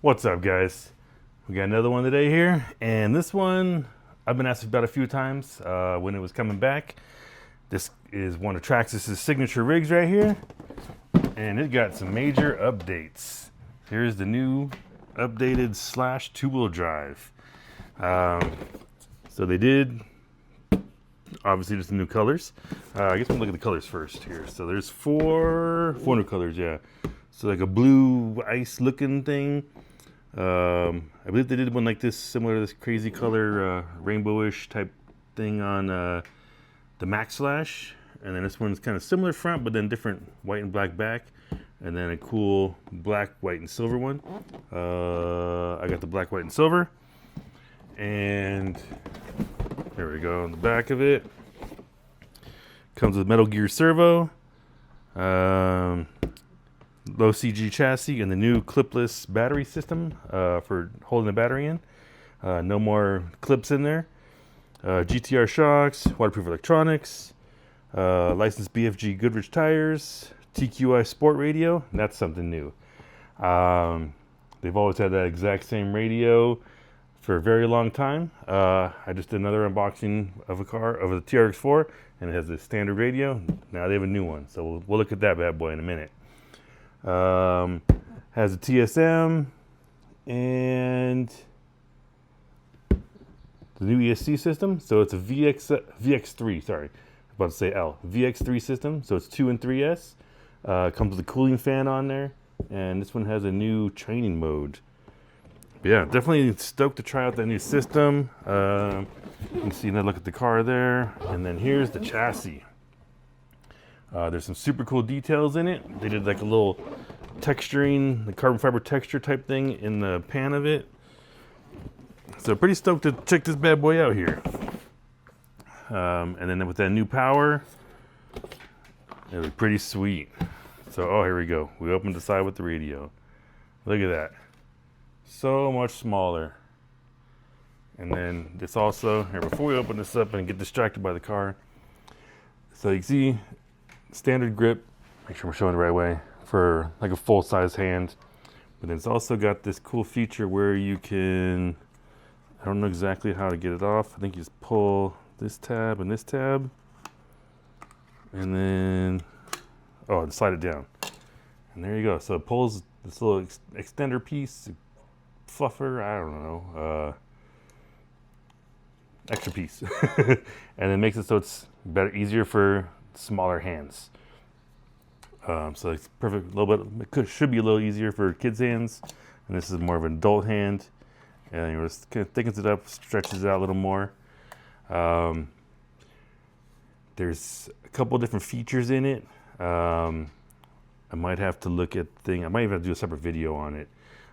What's up, guys? We got another one today here, and this one I've been asked about a few times when it was coming back. This is one of Traxxas' signature rigs right here, and it got some major updates. Here's the new updated / two-wheel drive. So they did, obviously, just the new colors. I guess we'll look at the colors first here. So there's four new colors, yeah. So like a blue ice looking thing. I believe they did one like this, similar to this crazy color, rainbowish type thing on the Max Slash. And then this one's kind of similar front, but then different white and black back. And then a cool black, white, and silver one. I got the black, white, and silver. And there we go on the back of it. Comes with Metal Gear servo. Low CG chassis and the new clipless battery system for holding the battery in. No more clips in there. GTR shocks, waterproof electronics, licensed BFG Goodrich tires, TQI Sport radio. That's something new. They've always had that exact same radio for a very long time. I just did another unboxing of a TRX4, and it has the standard radio. Now they have a new one, so we'll look at that bad boy in a minute. Has a TSM and the new ESC system. So it's a VX3, sorry. I was about to say L. VX3 system. So it's 2 and 3S. Comes with a cooling fan on there. And this one has a new training mode. But yeah, definitely stoked to try out that new system. You can see another look at the car there. And then here's the chassis. There's some super cool details in it. They did like a little texturing, the carbon fiber texture type thing in the pan of it. So pretty stoked to check this bad boy out here. And then with that new power, it was pretty sweet. So, oh, here we go. We opened the side with the radio. Look at that. So much smaller. And then this also, here, before we open this up and get distracted by the car. So you can see, standard grip, make sure we're showing the right way, for like a full-size hand. But then it's also got this cool feature where you can, I don't know exactly how to get it off. I think you just pull this tab and this tab. And then, oh, and slide it down. And there you go. So it pulls this little extender piece, fluffer, I don't know, extra piece. And then makes it so it's better, easier for smaller hands. So it's perfect, a little bit, it should be a little easier for kids' hands. And this is more of an adult hand. And it just kind of thickens it up, stretches it out a little more. There's a couple different features in it. I might have to look at I might even have to do a separate video on it.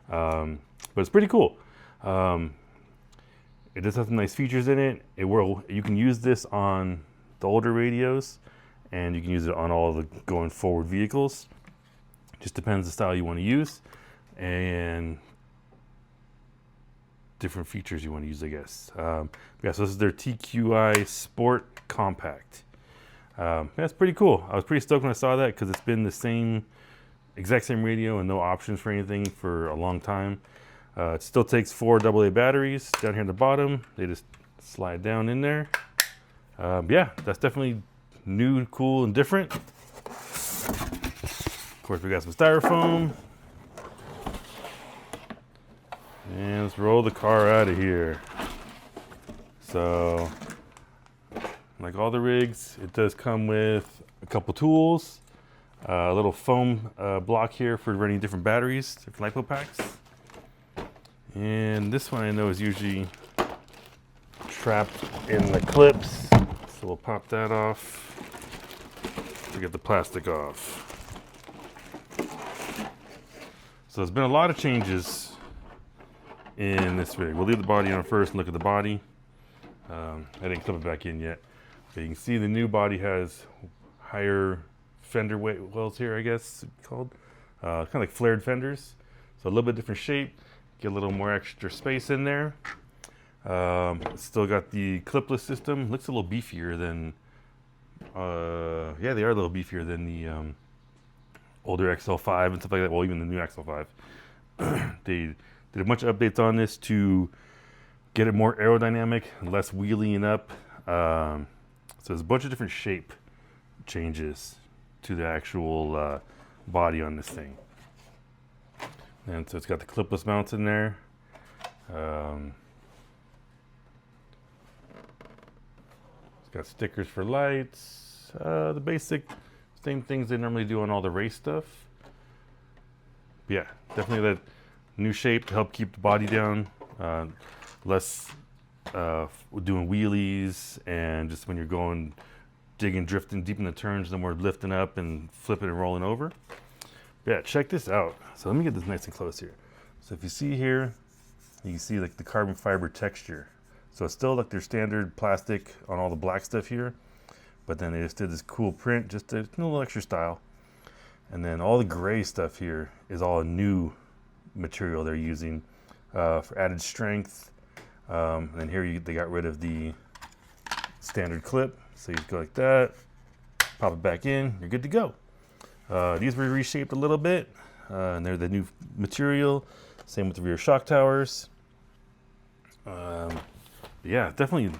But it's pretty cool. It does have some nice features in it. You can use this on the older radios, and you can use it on all of the going forward vehicles. Just depends the style you want to use and different features you want to use, I guess. Yeah, so this is their TQI Sport Compact. That's pretty cool. I was pretty stoked when I saw that because it's been the exact same radio and no options for anything for a long time. It still takes 4 AA batteries down here at the bottom. They just slide down in there. Yeah, that's definitely new, cool, and different. Of course, we got some styrofoam. And let's roll the car out of here. So, like all the rigs, it does come with a couple tools, a little foam block here for running different batteries, different LiPo packs. And this one I know is usually trapped in the clips. So we'll pop that off to get the plastic off. So there's been a lot of changes in this rig. We'll leave the body on first and look at the body. I didn't clip it back in yet. But you can see the new body has higher fender wells here, I guess it's called. Kind of like flared fenders. So a little bit different shape. Get a little more extra space in there. Still got the clipless system. Looks a little beefier than, yeah, they are a little beefier than the older XL5 and stuff like that. Well, even the new XL5. They Did a bunch of updates on this to get it more aerodynamic, less wheeling up. So there's a bunch of different shape changes to the actual body on this thing. And so it's got the clipless mounts in there. It's got stickers for lights. The basic same things they normally do on all the race stuff. But yeah, definitely that new shape to help keep the body down. Less doing wheelies, and just when you're going, digging, drifting deep in the turns, then we're lifting up and flipping and rolling over. Yeah, check this out. So let me get this nice and close here. So if you see here, you can see like the carbon fiber texture. So it's still like their standard plastic on all the black stuff here, but then they just did this cool print, just a little extra style. And then all the gray stuff here is all a new material they're using for added strength. And then here they got rid of the standard clip, so you just go like that, pop it back in, you're good to go. These were reshaped a little bit, and they're the new material. Same with the rear shock towers. Yeah, definitely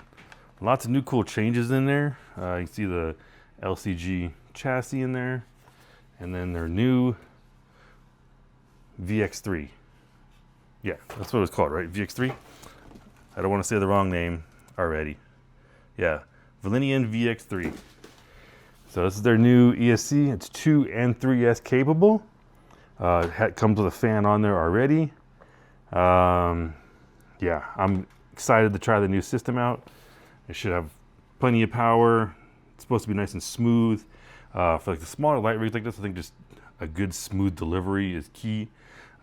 lots of new cool changes in there. You can see the LCG chassis in there, and then their new VX3. Yeah, that's what it was called, right? VX3? I don't want to say the wrong name already. Yeah, Valinian VX3. So this is their new ESC. It's 2 and 3S capable. It comes with a fan on there already. Yeah, I'm excited to try the new system out. It should have plenty of power. It's supposed to be nice and smooth. For like the smaller light rigs like this, I think just a good smooth delivery is key.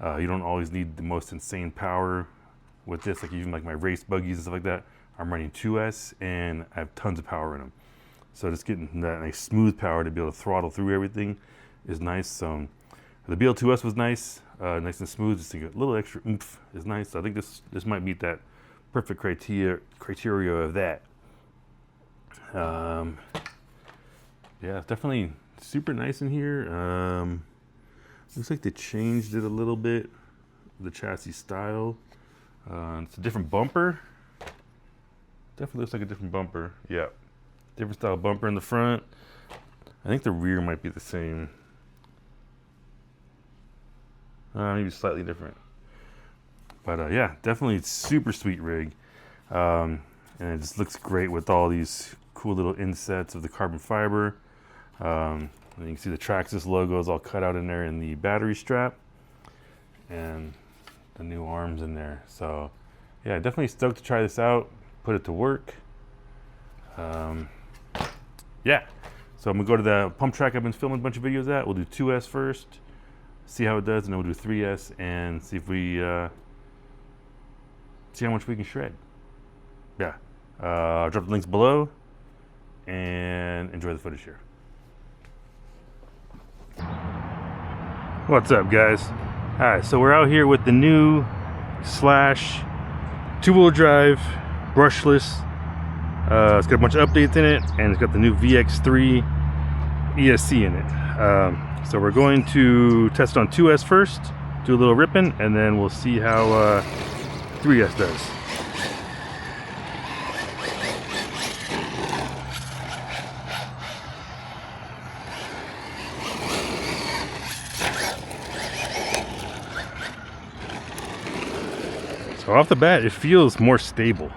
You don't always need the most insane power with this. Like even like my race buggies and stuff like that, I'm running 2S and I have tons of power in them. So just getting that nice smooth power to be able to throttle through everything is nice. So the BL2S was nice, nice and smooth. Just to get a little extra oomph is nice. So I think this might meet that perfect criteria of that. Yeah, it's definitely super nice in here. Looks like they changed it a little bit, the chassis style. It's a different bumper. Definitely looks like a different bumper. Yeah, different style bumper in the front. I think the rear might be the same. Maybe slightly different. But yeah, definitely super sweet rig. And it just looks great with all these cool little insets of the carbon fiber. And you can see the Traxxas logo is all cut out in there in the battery strap. And the new arms in there. So yeah, definitely stoked to try this out, put it to work. Yeah, so I'm gonna go to the pump track I've been filming a bunch of videos at. We'll do 2S first, see how it does, and then we'll do 3S and see if we see how much we can shred. Yeah, I'll drop the links below and enjoy the footage here. What's up, guys? All right, so we're out here with the new Slash 2-wheel drive brushless. It's got a bunch of updates in it, and it's got the new VX3 ESC in it. So we're going to test on 2S first, do a little ripping, and then we'll see how 3S does. So off the bat, it feels more stable.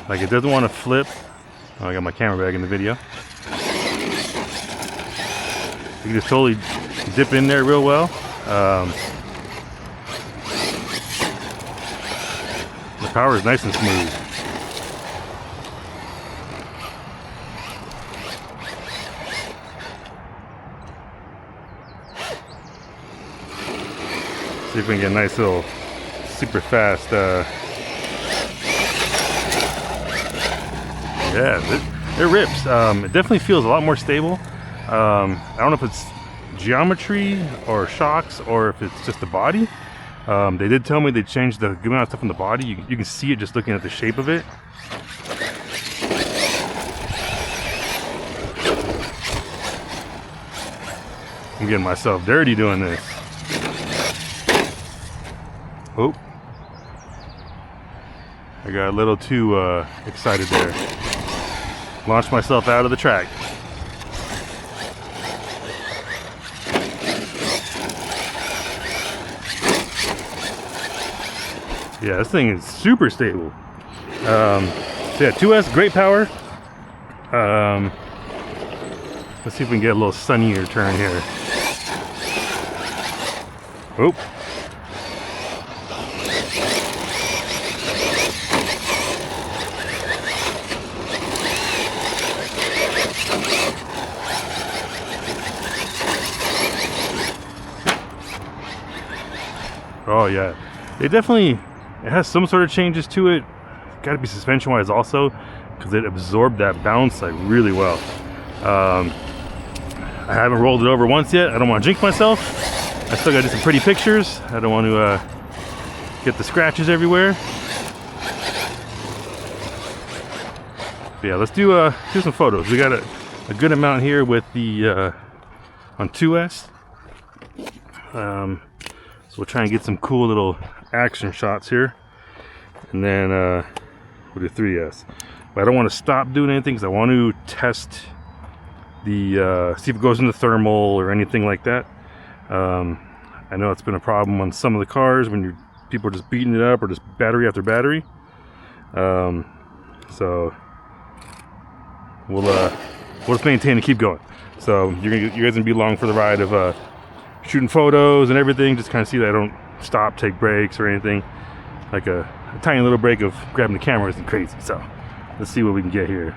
Like it doesn't want to flip. Oh, I got my camera bag in the video. You can just totally dip in there real well. The power is nice and smooth. See if we can get a nice little super fast yeah, it rips. It definitely feels a lot more stable. I don't know if it's geometry or shocks or if it's just the body. They did tell me they changed the good amount of stuff in the body. You can see it just looking at the shape of it. I'm getting myself dirty doing this. Oh, I got a little too excited there. Launched myself out of the track. Yeah, this thing is super stable. So yeah, 2S, great power. Let's see if we can get a little sunnier turn here. Oh. Oh yeah, it has some sort of changes to it. Got to be suspension wise also, because it absorbed that bounce like really well. I haven't rolled it over once yet. I don't want to jinx myself. I still got to do some pretty pictures. I don't want to get the scratches everywhere. But yeah, let's do some photos. We got a good amount here with the on 2S. So we'll try and get some cool little action shots here, and then we'll do 3S. But I don't want to stop doing anything because I want to test the see if it goes into thermal or anything like that. I know it's been a problem on some of the cars when people are just beating it up, or just battery after battery. So we'll just maintain and keep going. So you guys gonna be along for the ride of shooting photos and everything. Just kind of see that I don't stop, take breaks or anything. Like a tiny little break of grabbing the camera isn't crazy. So let's see what we can get here.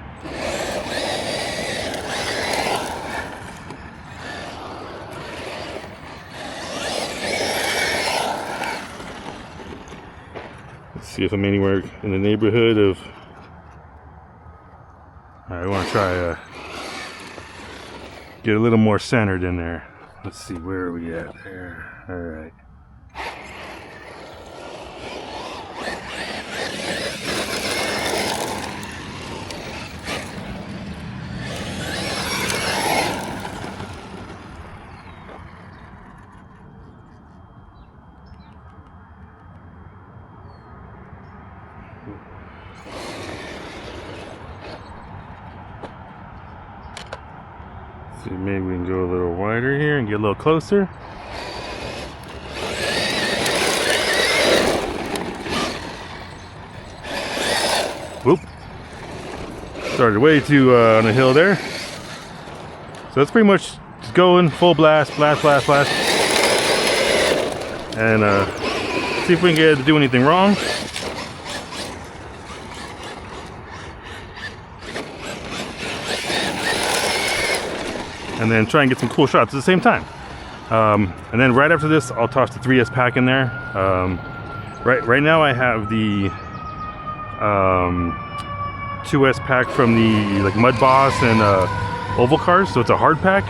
Let's see if I'm anywhere in the neighborhood of. All right, I want to try get a little more centered in there. Let's see, where are we at there? All right. See, maybe we can go a little wider here and get a little closer. Whoop. Started way too on the hill there. So that's pretty much just going full blast, blast, blast, blast. And see if we can get it to do anything wrong. And then try and get some cool shots at the same time. And then right after this, I'll toss the 3S pack in there. Right now I have the 2S pack from the like Mud Boss and Oval cars, so it's a hard pack.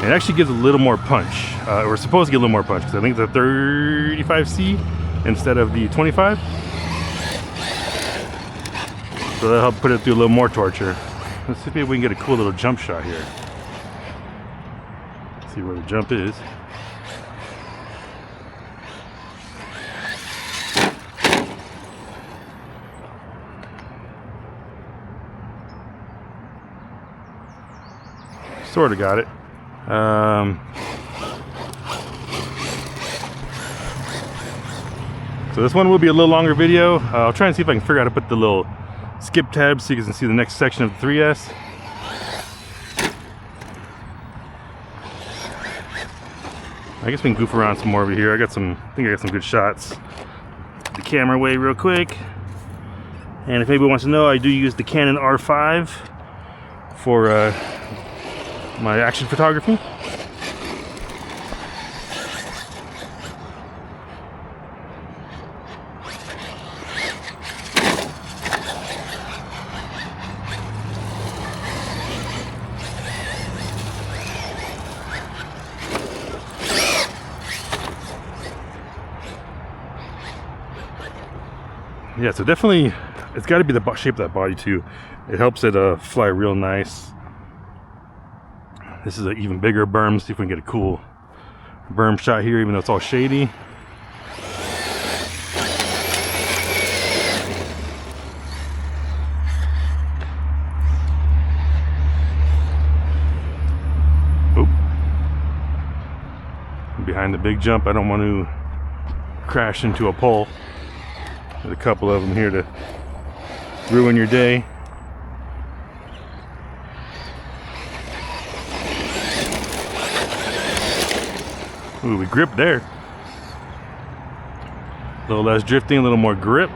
And it actually gives a little more punch. We're supposed to get a little more punch because I think it's a 35C instead of the 25. So that'll help put it through a little more torture. Let's see if we can get a cool little jump shot here. See where the jump is. Sort of got it. So this one will be a little longer video. I'll try and see if I can figure out how to put the little skip tab so you can see the next section of the 3S. I guess we can goof around some more over here. I think I got some good shots. The camera away real quick. And if anybody wants to know, I do use the Canon R5 for my action photography. Yeah, so definitely, it's got to be the shape of that body too. It helps it fly real nice. This is an even bigger berm. See if we can get a cool berm shot here, even though it's all shady. Oop. Behind the big jump, I don't want to crash into a pole. There's a couple of them here to ruin your day. Ooh, we gripped there. A little less drifting, a little more grip.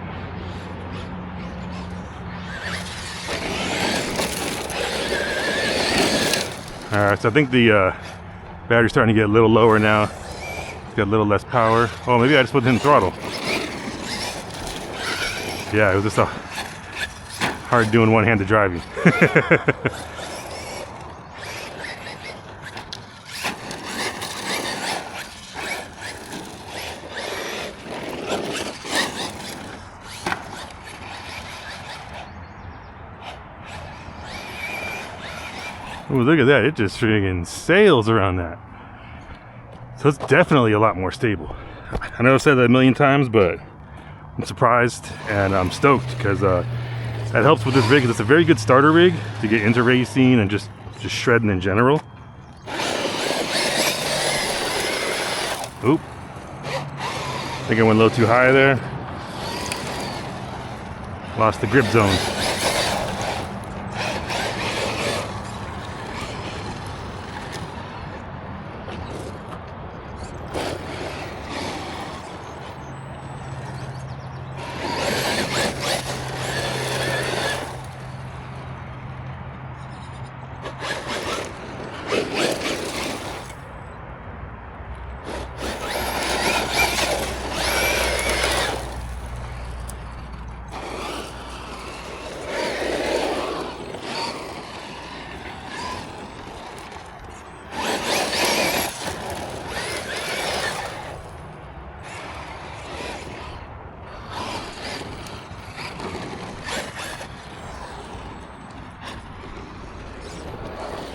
Alright, so I think the battery's starting to get a little lower now. It's got a little less power. Oh, maybe I just put it in throttle. Yeah, it was just hard doing one-handed driving. Ooh, look at that. It just friggin' sails around that. So it's definitely a lot more stable. I know I've said that a million times, but I'm surprised and I'm stoked because that helps with this rig. It's a very good starter rig to get into racing and just shredding in general. Oop. I think I went a little too high there. Lost the grip zone.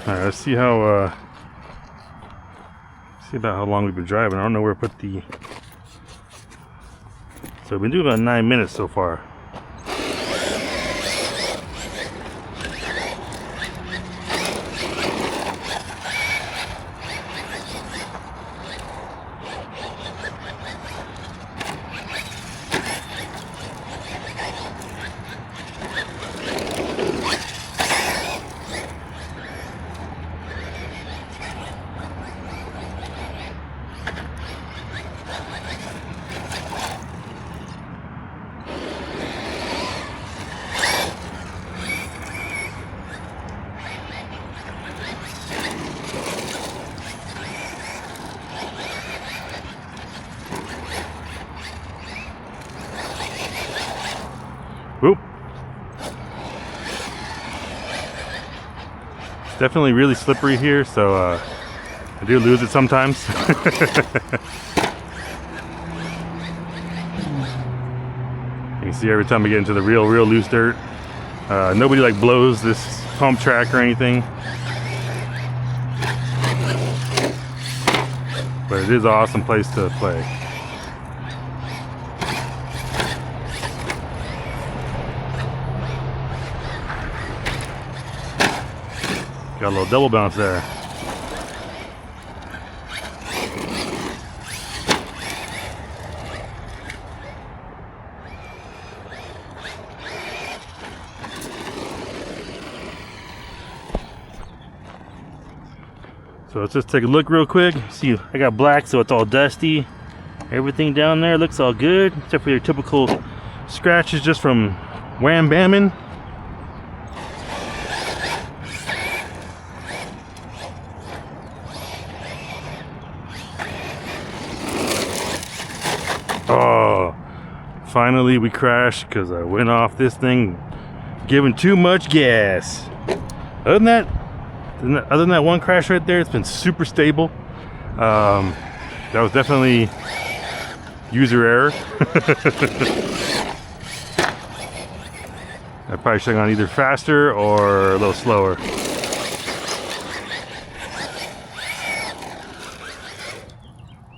Alright, let's see how see about how long we've been driving. I don't know where I put the. So we've been doing about 9 minutes so far. Whoop. It's definitely really slippery here, so I do lose it sometimes. You can see every time I get into the real loose dirt. Nobody like blows this pump track or anything, but it is an awesome place to play. Got a little double bounce there. So let's just take a look real quick. See, I got black, so it's all dusty. Everything down there looks all good, except for your typical scratches just from wham bamming. Oh, finally we crashed because I went off this thing giving too much gas. Other than that one crash right there, it's been super stable. That was definitely user error. I probably should have gone either faster or a little slower. Got a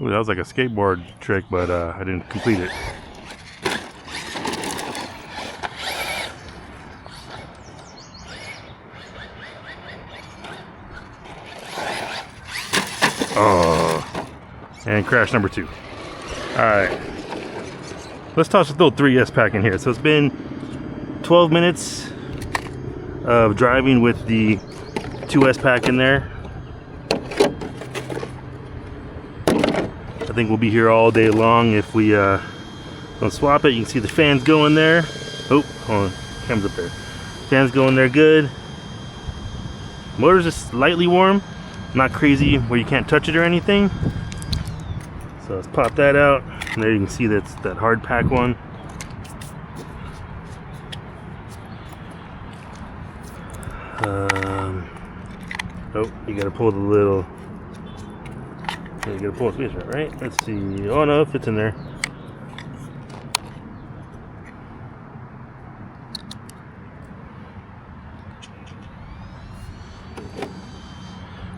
Ooh, that was like a skateboard trick, but I didn't complete it. Oh, and crash number 2. All right, let's toss this little 3S pack in here. So it's been 12 minutes of driving with the 2S pack in there. I think we'll be here all day long if we don't swap it. You can see the fans going there. Oh, hold on, camera's up there. Fans going there good. Motor's just slightly warm, not crazy where you can't touch it or anything. So let's pop that out. And there you can see that's that hard pack one. Oh, you gotta pull the little. You gotta pull the piece right? Let's see. Oh no, it fits in there.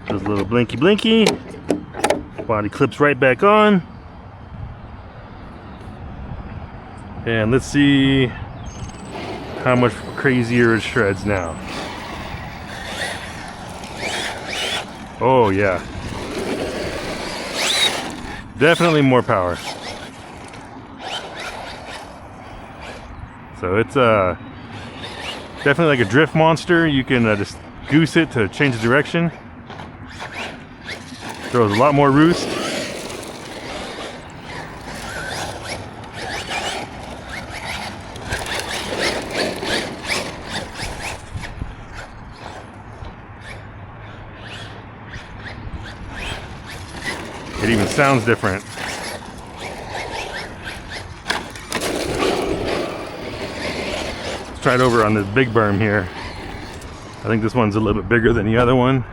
There's a little blinky blinky. Body clips right back on. And let's see how much crazier it shreds now. Oh yeah. Definitely more power. So it's definitely like a drift monster. You can just goose it to change the direction. Throws a lot more roost. It even sounds different. Let's try it over on this big berm here. I think this one's a little bit bigger than the other one.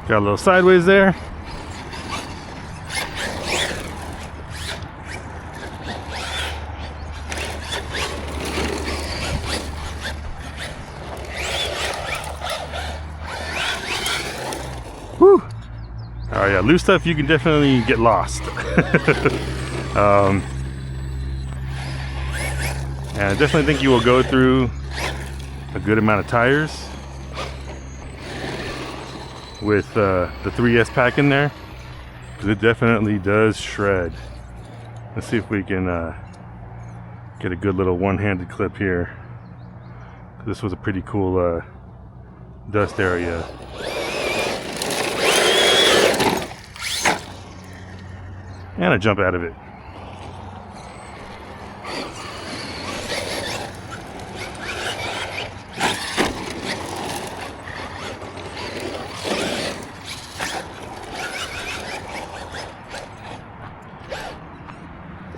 Got a little sideways there. Whew. Oh yeah, loose stuff you can definitely get lost. And I definitely think you will go through a good amount of tires with the 3S pack in there, because it definitely does shred. Let's see if we can get a good little one-handed clip here. This was a pretty cool dust area. And I jump out of it.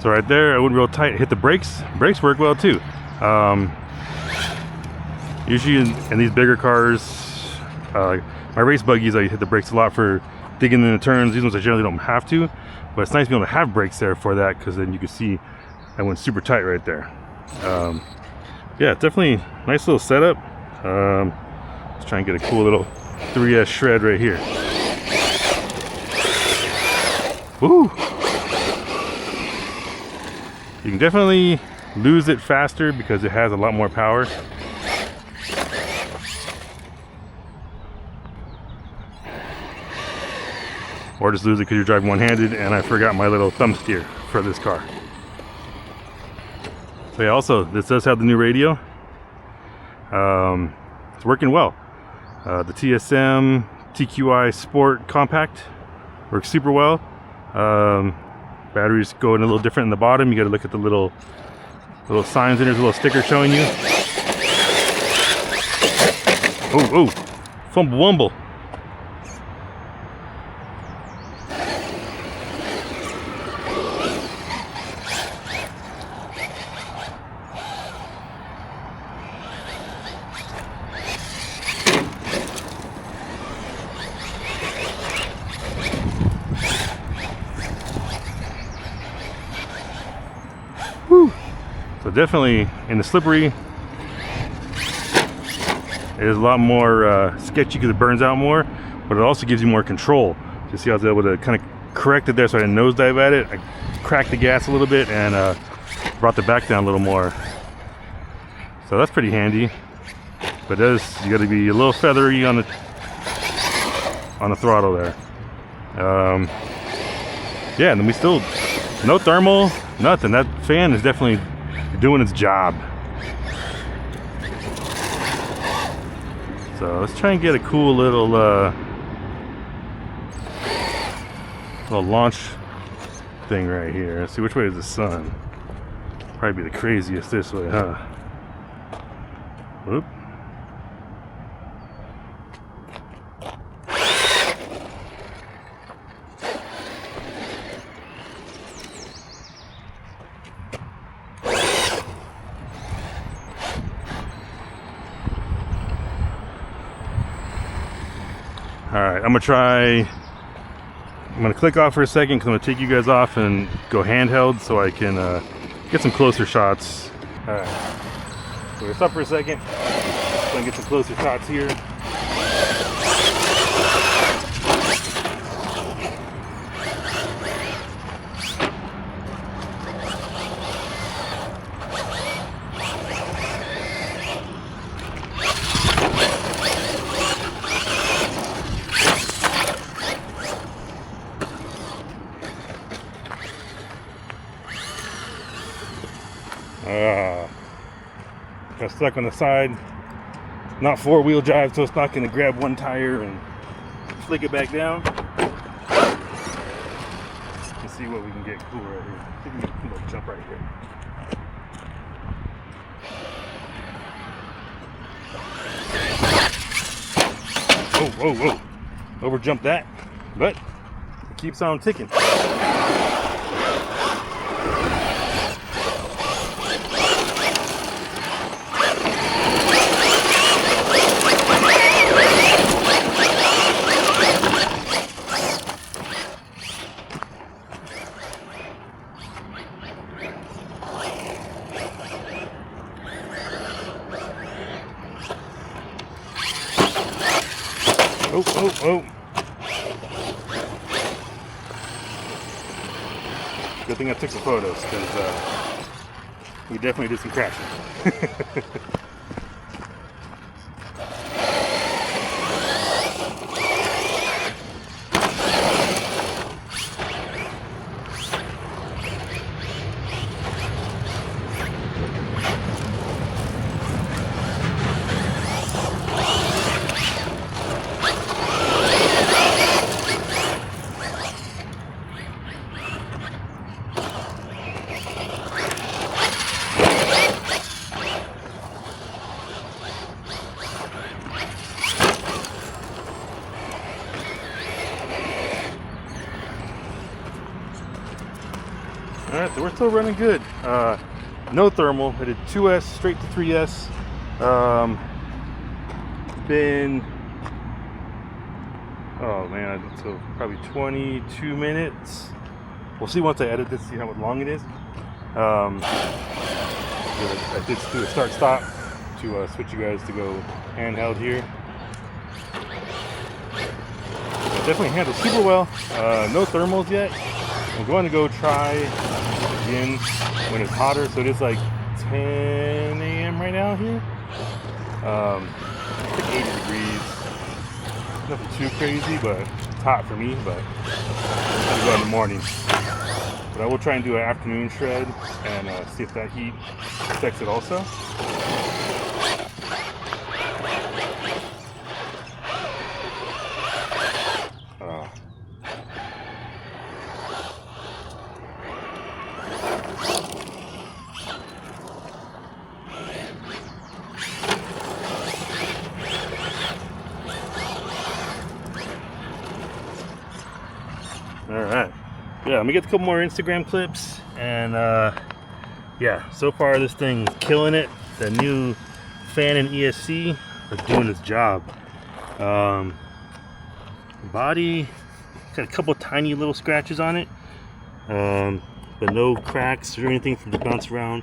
So right there, I went real tight, hit the brakes. Brakes work well too. Usually in these bigger cars, my race buggies, I hit the brakes a lot for digging in the turns. These ones I generally don't have to, but it's nice to be able to have brakes there for that, because then you can see I went super tight right there. Yeah, definitely nice little setup. Let's try and get a cool little 3S shred right here. Woo! You can definitely lose it faster because it has a lot more power. Or just lose it because you're driving one-handed, and I forgot my little thumb steer for this car. So yeah, also, this does have the new radio. It's working well. The TSM TQI Sport Compact works super well. Batteries going a little different in the bottom. You got to look at the little signs, and there's a little sticker showing you. Oh, fumble wumble. definitely in the slippery, it is a lot more sketchy because it burns out more, but it also gives you more control. You see, I was able to kind of correct it there so I didn't nosedive at it. I cracked the gas a little bit and brought the back down a little more. So that's pretty handy. But you got to be a little feathery on the throttle there. Yeah, and then we still no thermal, nothing. That fan is definitely doing its job. So let's try and get a cool little launch thing right here. Let's see, which way is the sun? Probably be the craziest this way, huh? Whoop. Alright, I'm gonna click off for a second because I'm gonna take you guys off and go handheld so I can get some closer shots. Alright, so we're gonna stop for a second so I can get some closer shots here. Got stuck on the side, not four-wheel drive, so it's not going to grab one tire and flick it back down. Let's see what we can get cool right here. I think we can get a jump right here. Whoa. Over jumped that, but it keeps on ticking. Oh. Good thing I took some photos because we definitely did some crashing. Alright, so we're still running good. No thermal. I did 2S straight to 3S. Been, oh man, so probably 22 minutes. We'll see once I edit this, see how long it is. I did do a start-stop to switch you guys to go handheld here. Definitely handled super well. No thermals yet. I'm going to go try again when it's hotter. So it is like 10 a.m. right now here. It's like 80 degrees. Nothing too crazy, but it's hot for me. But I'm going to go in the morning. But I will try and do an afternoon shred and see if that heat affects it also. Alright, yeah, let me get a couple more Instagram clips, and yeah, so far this thing's killing it. The new fan and ESC are doing its job. Body got a couple tiny little scratches on it, but no cracks or anything for the bounce around.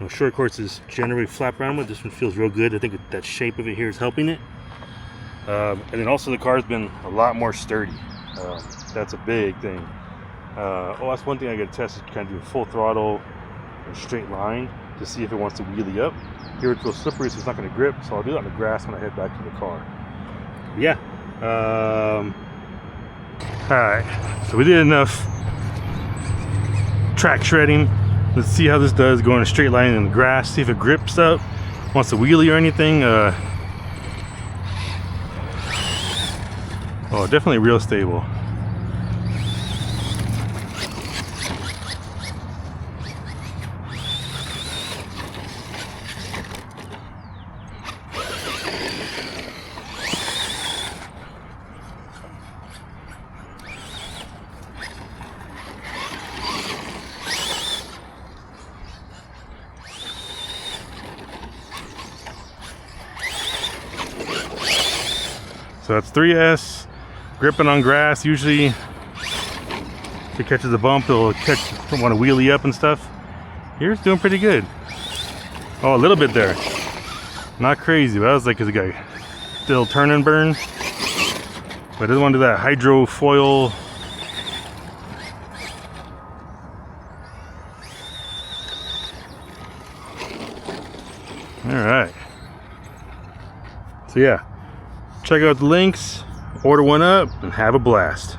Short course is generally flap around with. This one feels real good. I think that shape of it here is helping it. And then also the car's been a lot more sturdy. That's a big thing. That's one thing I got to test, is kind of do a full throttle and straight line to see if it wants to wheelie up. Here it's real slippery, so it's not going to grip, so I'll do that on the grass when I head back to the car. But yeah. Alright, so we did enough track shredding. Let's see how this does going a straight line in the grass, see if it grips up, wants to wheelie or anything. Oh, definitely real stable. So that's 3S, gripping on grass. Usually if it catches a bump, it'll want to wheelie up and stuff. Here's doing pretty good. Oh, a little bit there. Not crazy, but I was like, is it got still turn and burn? But I didn't want to do that hydro foil. Alright. So yeah. Check out the links, order one up, and have a blast.